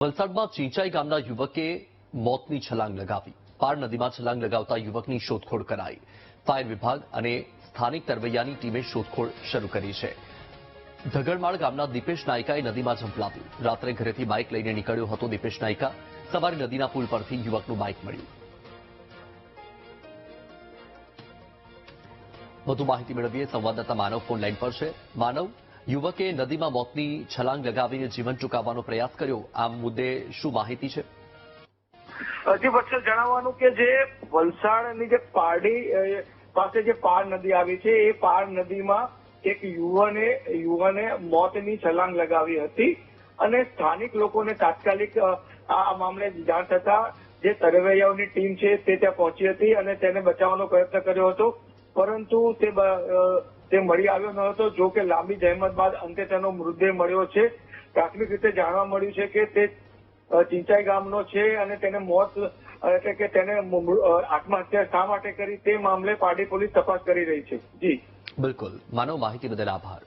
વલસાડમાં ચીંચાઈ ગામના યુવકે મોતની છલાંગ લગાવી. પાર નદીમાં છલાંગ લગાવતા યુવકની શોધખોળ કરાઈ. ફાયર વિભાગ અને સ્થાનિક તરવૈયાની ટીમે શોધખોળ શરૂ કરી છે. ધગડમાળ ગામના દીપેશ નાયકાએ નદીમાં ઝંપલાવ્યું. રાત્રે ઘરેથી બાઇક લઈને નીકળ્યો હતો દીપેશ નાયકા. સવારે નદીના પુલ પરથી યુવકનું બાઇક મળ્યું. વધુ માહિતી મેળવીએ સંવાદદાતા માનવ ફોન લાઈન પર છે. માનવ, યુવકે નદીમાં મોતની છલાંગ લગાવીને જીવન ટૂંકાવવાનો પ્રયાસ કર્યો. આ મુદ્દે શું માહિતી છે? હજી વચ્ચે જણાવવાનું કે જે વલસાડની જે પારડી પાસે જે પાર નદી આવી છે એ પાર નદીમાં એક યુવાને મોતની છલાંગ લગાવી હતી અને સ્થાનિક લોકોને તાત્કાલિક આ મામલે જાણ થતા જે તરવૈયાઓની ટીમ છે તે ત્યાં પહોંચી હતી અને તેને બચાવવાનો પ્રયત્ન કર્યો હતો, પરંતુ તે મળી આવ્યો ન હતો. જો કે લાંબી જહેમત બાદ અંતે તેનો મૃતદેહ મળ્યો છે. પ્રાથમિક રીતે જાણવા મળ્યું છે કે તે ચીંચાઈ ગામનો છે અને તેને મોત એટલે કે તેને આત્મહત્યા શા માટે કરી તે મામલે પારડી પોલીસ તપાસ કરી રહી છે. જી બિલકુલ માનવ, માહિતી બદલ આભાર.